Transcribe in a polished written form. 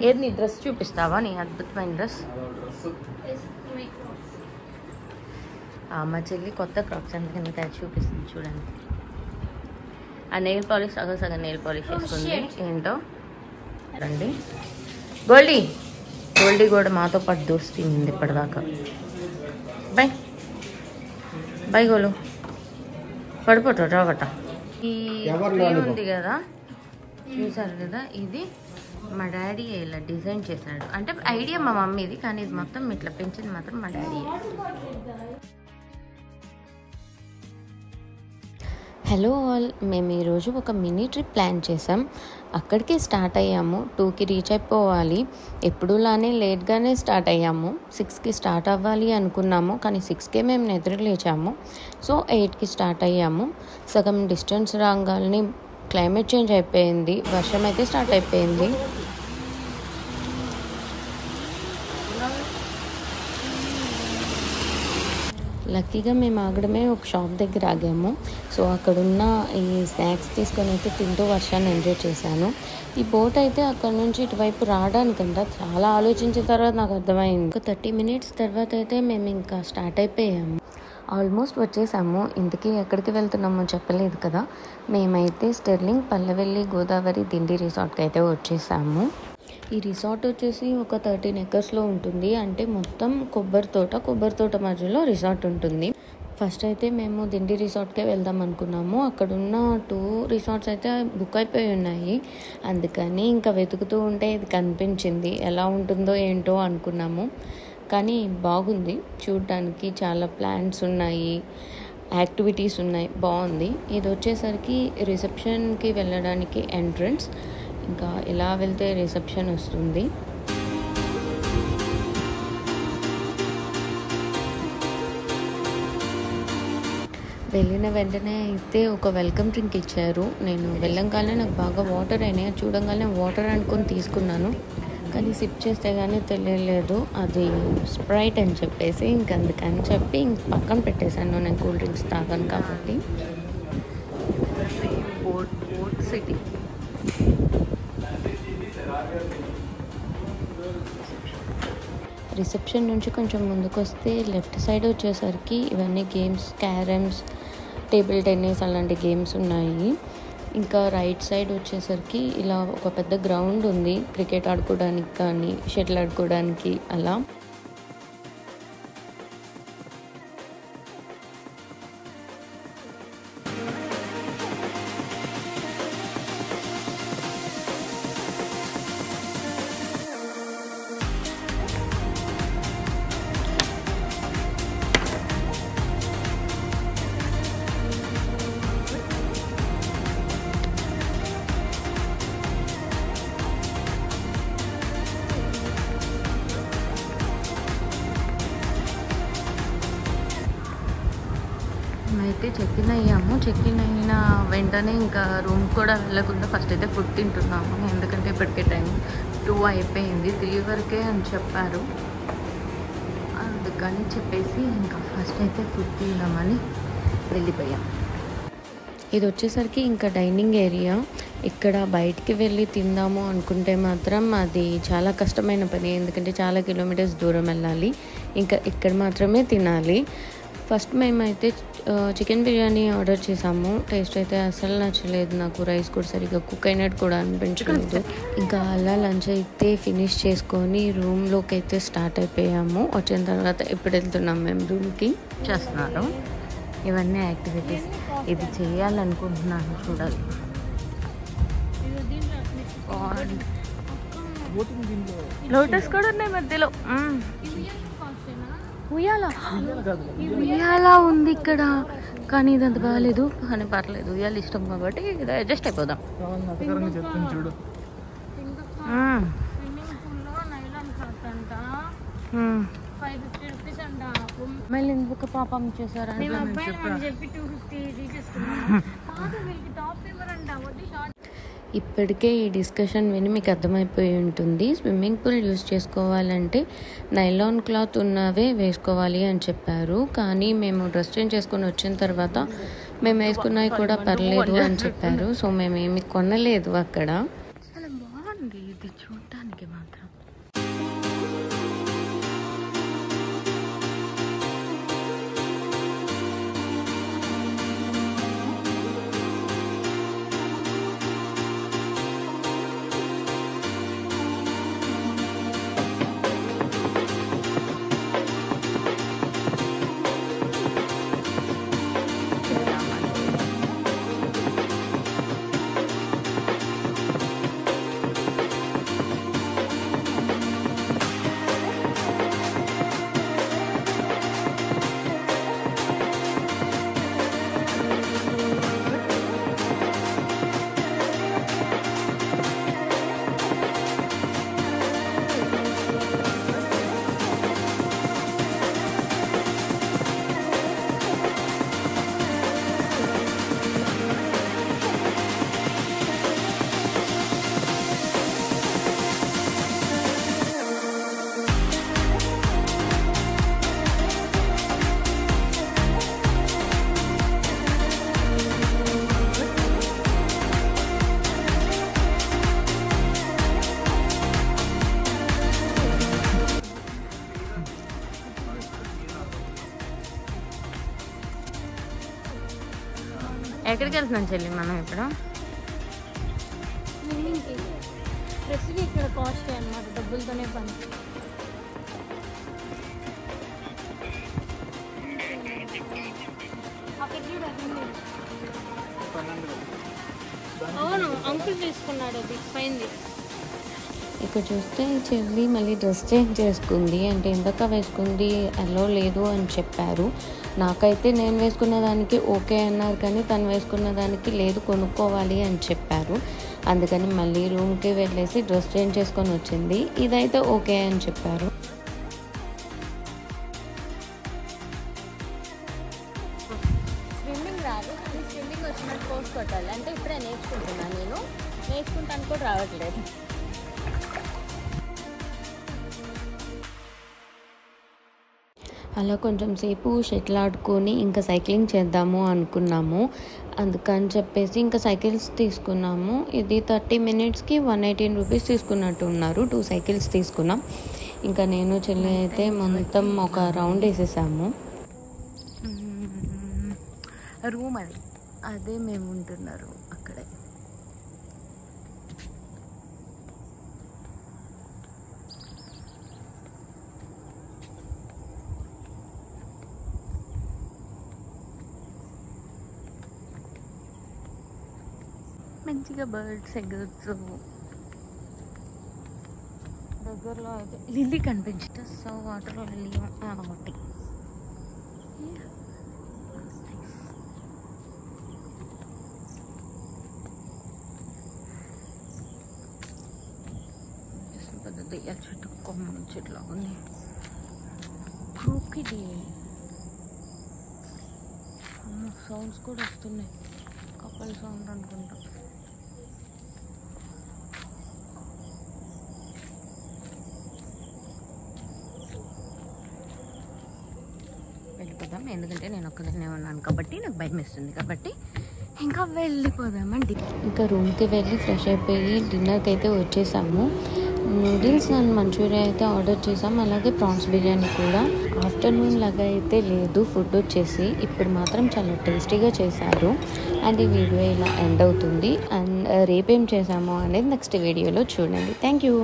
ఏది నీ డ్రెస్ చూపిస్తావా? నీ అద్భుతమైన డ్రెస్. మా చెల్లి కొత్త క్రాక్స్ అందుకని అది చూపిస్తుంది చూడండి. ఆ నెయిల్ పాలిష్ సగం నెయిల్ పాలిష్ వేసుకుంది. ఏంటో రండి. గోల్డీ కూడా మాతో పాటు దోస్తుంది ఇప్పటిదాకా. బై గోలు పడిపోతాడు రాగట. ఈ ఉంది కదా, చూసారు కదా, ఇది మా డాడీ ఇలా డిజైన్ చేశాడు. అంటే ఐడియా మా మమ్మీది, కానీ ఇది మొత్తం ఇట్లా పెంచింది మాత్రం మా డాడీ. హలో ఆల్, మేము ఈరోజు ఒక మినీ ట్రిప్ ప్లాన్ చేసాం. అక్కడికి స్టార్ట్ అయ్యాము. 2కి రీచ్ అయిపోవాలి. ఎప్పుడులానే లేట్గానే స్టార్ట్ అయ్యాము. 6కి స్టార్ట్ అవ్వాలి అనుకున్నాము, కానీ 6కే మేము నిద్ర లేచాము. సో 8కి స్టార్ట్ అయ్యాము. సగం డిస్టెన్స్ రాగానే క్లైమేట్ చేంజ్ అయిపోయింది. వర్షం అయితే స్టార్ట్ అయిపోయింది. లక్కీగా మేము ఆగడమే ఒక షాప్ దగ్గర ఆగాము. సో అక్కడున్న ఈ స్నాక్స్ తీసుకొని అయితే తింటూ వర్షాన్ని ఎంజాయ్ చేశాను. ఈ బోట్ అయితే అక్కడ నుంచి ఇటువైపు రావడానికంట చాలా ఆలోచించిన తర్వాత నాకు అర్థమైంది. ఒక 30 మినిట్స్ తర్వాత అయితే మేము ఇంకా స్టార్ట్ అయిపోయాము. ఆల్మోస్ట్ వచ్చేసాము. ఇంతకీ ఎక్కడికి వెళ్తున్నామో చెప్పలేదు కదా. మేమైతే స్టెర్లింగ్, పల్లెవెల్లి, గోదావరి, దిండి రిసార్ట్కి అయితే వచ్చేసాము. ఈ రిసార్ట్ వచ్చేసి ఒక 13 ఎకర్స్లో ఉంటుంది. అంటే మొత్తం కొబ్బరి తోట మధ్యలో రిసార్ట్ ఉంటుంది. ఫస్ట్ అయితే మేము దిండి రిసార్ట్కే వెళ్దాం అనుకున్నాము. అక్కడున్న 2 రిసార్ట్స్ అయితే బుక్ అయిపోయి ఉన్నాయి. అందుకని ఇంకా వెతుకుతూ ఉంటే ఇది కనిపించింది. ఎలా ఉంటుందో ఏంటో అనుకున్నాము, కానీ బాగుంది చూడడానికి. చాలా ప్లాంట్స్ ఉన్నాయి, యాక్టివిటీస్ ఉన్నాయి, బాగుంది. ఇది వచ్చేసరికి రిసెప్షన్కి వెళ్ళడానికి ఎంట్రన్స్. ఇంకా ఇలా వెళ్తే రిసెప్షన్ వస్తుంది. వెళ్ళిన వెంటనే అయితే ఒక వెల్కమ్ డ్రింక్ ఇచ్చారు. నేను వెళ్ళంగానే నాకు బాగా వాటర్ అయినాయి. చూడంగానే వాటర్ అనుకొని తీసుకున్నాను, కానీ సిప్ చేస్తే కానీ తెలియలేదు అది స్ప్రైట్ అని చెప్పేసి. అందుకని చెప్పి పక్కన పెట్టేశాను. నేను కూల్ డ్రింక్స్ తాగాను కాబట్టి. బోట్ సిటీ రిసెప్షన్ నుంచి కొంచెం ముందుకు వస్తే లెఫ్ట్ సైడ్ వచ్చేసరికి ఇవన్నీ గేమ్స్, క్యారమ్స్, టేబుల్ టెన్నిస్ అలాంటి గేమ్స్ ఉన్నాయి. ఇంకా రైట్ సైడ్ వచ్చేసరికి ఇలా ఒక పెద్ద గ్రౌండ్ ఉంది, క్రికెట్ ఆడుకోవడానికి కానీ షటిల్ ఆడుకోవడానికి అలా. అయితే చెక్ఇన్ అయ్యాము. చెక్ఇన్ అయిన వెంటనే ఇంకా రూమ్ కూడా వెళ్ళకుండా ఫస్ట్ అయితే ఫుడ్ తింటున్నాము. ఎందుకంటే ఇప్పటికే టైం 2 అయిపోయింది. 3 వరకే అని చెప్పారు. అందుకని చెప్పేసి ఇంకా ఫస్ట్ అయితే ఫుడ్ తిందామని వెళ్ళిపోయాం. ఇది వచ్చేసరికి ఇంకా డైనింగ్ ఏరియా. ఇక్కడ బయటికి వెళ్ళి తిందాము అనుకుంటే మాత్రం అది చాలా కష్టమైన పని. ఎందుకంటే చాలా కిలోమీటర్స్ దూరం వెళ్ళాలి. ఇంకా ఇక్కడ మాత్రమే తినాలి. ఫస్ట్ మేమైతే చికెన్ బిర్యానీ ఆర్డర్ చేసాము. టేస్ట్ అయితే అసలు నచ్చలేదు నాకు. రైస్ కూడా సరిగ్గా కుక్ అయినట్టు కూడా అనిపించలేదు. ఇంకా అలా లంచ్ అయితే ఫినిష్ చేసుకొని రూమ్లోకి అయితే స్టార్ట్ అయిపోయాము. వచ్చిన తర్వాత ఇప్పుడు వెళ్తున్నాం మేము రూమ్కి. చేస్తున్నారు ఇవన్నీ యాక్టివిటీస్. ఇది చేయాలనుకుంటున్నాను, చూడాలి. లోటస్ కూడా ఉన్నాయి మధ్యలో. ఉయ్యాల ఉంది ఇక్కడ, కానీ ఇదంత బాగాలేదు. కానీ పర్లేదు, ఉయ్యాల ఇష్టం కాబట్టి ఇది అడ్జస్ట్ అయిపోదాం. మళ్ళీ ఎందుకు పాపం చేశారు? ఇప్పటికే ఈ డిస్కషన్ విని మీకు అర్థమైపోయి ఉంటుంది. స్విమ్మింగ్ పూల్ యూజ్ చేసుకోవాలంటే నైలాన్ క్లాత్ ఉన్నవే వేసుకోవాలి అని చెప్పారు. కానీ మేము డ్రెస్ చేంజ్ చేసుకొని వచ్చిన తర్వాత మేము వేసుకున్నవి కూడా పర్లేదు అని చెప్పారు. సో మేము ఏమి కొనలేదు అక్కడ. చాలా బాగుంది ఇది చూడటానికి మాత్రం. ఎక్కడికి వెళ్తున్నాం చెల్లి మనం ఇప్పుడు? స్విమ్మింగ్కి. ప్రతిదీ ఇక్కడ కాస్ట్ అన్నమాట, డబ్బులతోనే పని. అవును, అంకుల్ తీసుకున్నాడు, అది పైంది. ఇక్కడ చూస్తే చెల్లి మళ్ళీ డ్రెస్ చేంజ్ చేసుకుంది. అంటే ఇందాక వేసుకుంది అలో లేదు అని చెప్పారు. నాకైతే నేను వేసుకున్న దానికి ఓకే అన్నారు, కానీ తను వేసుకున్న దానికి లేదు, కొనుక్కోవాలి అని చెప్పారు. అందుకని మళ్ళీ రూమ్కి వెళ్ళేసి డ్రెస్ చేంజ్ చేసుకొని వచ్చింది. ఇదైతే ఓకే అని చెప్పారు. స్విమ్మింగ్ రాదు, కానీ స్విమ్మింగ్ వచ్చినట్టు కోర్స్ కొట్టాలి. అంటే ఇప్పుడే నేర్చుకుంటున్నాను, నేను నేర్చుకుంటాను కూడా రావట్లేదు. అలా కొంచెం సేపు షటిల్ ఆడుకొని ఇంకా సైక్లింగ్ చేద్దాము అనుకున్నాము. అందుకని చెప్పేసి ఇంకా సైకిల్స్ తీసుకున్నాము. ఇది 30 మినిట్స్కి 118 రూపీస్ తీసుకున్నట్టు ఉన్నారు. 2 సైకిల్స్ తీసుకున్నాం. ఇంకా నేను చెల్లి అయితే మొత్తం ఒక రౌండ్ వేసేసాము. రూమ్ అదే మేము ఉంటున్నారు అక్కడే. మంచిగా బర్డ్స్ ఎగురుతూ దగ్గరలో అయితే లిల్లీ కనిపించింది. సో వాటర్లో లిల్లీ ఒకటి. పెద్ద దెయ్యాల చెట్టు, కొమ్మ చెట్లు ఉంది. ఇది సౌండ్స్ కూడా వస్తున్నాయి, కప్పల్ సౌండ్ అనుకుంటా. వెళ్ళిపోదాం, ఎందుకంటే నేను ఒక్కదాన్నే ఉన్నాను కాబట్టి నాకు భయం వేస్తుంది, కాబట్టి ఇంకా వెళ్ళిపోదామండి. ఇంకా రూమ్కి వెళ్ళి ఫ్రెష్ అయిపోయి డిన్నర్కి అయితే వచ్చేసాము. నూడిల్స్ అండ్ మంచూరియా అయితే ఆర్డర్ చేసాం, అలాగే ప్రాన్స్ బిర్యానీ కూడా. ఆఫ్టర్నూన్ లాగా అయితే లేదు ఫుడ్ వచ్చేసి, ఇప్పుడు మాత్రం చాలా టేస్టీగా చేశారు. అండ్ ఈ వీడియో ఇలా ఎండ్ అవుతుంది. అండ్ రేపేం చేసామో అనేది నెక్స్ట్ వీడియోలో చూడండి. Thank you.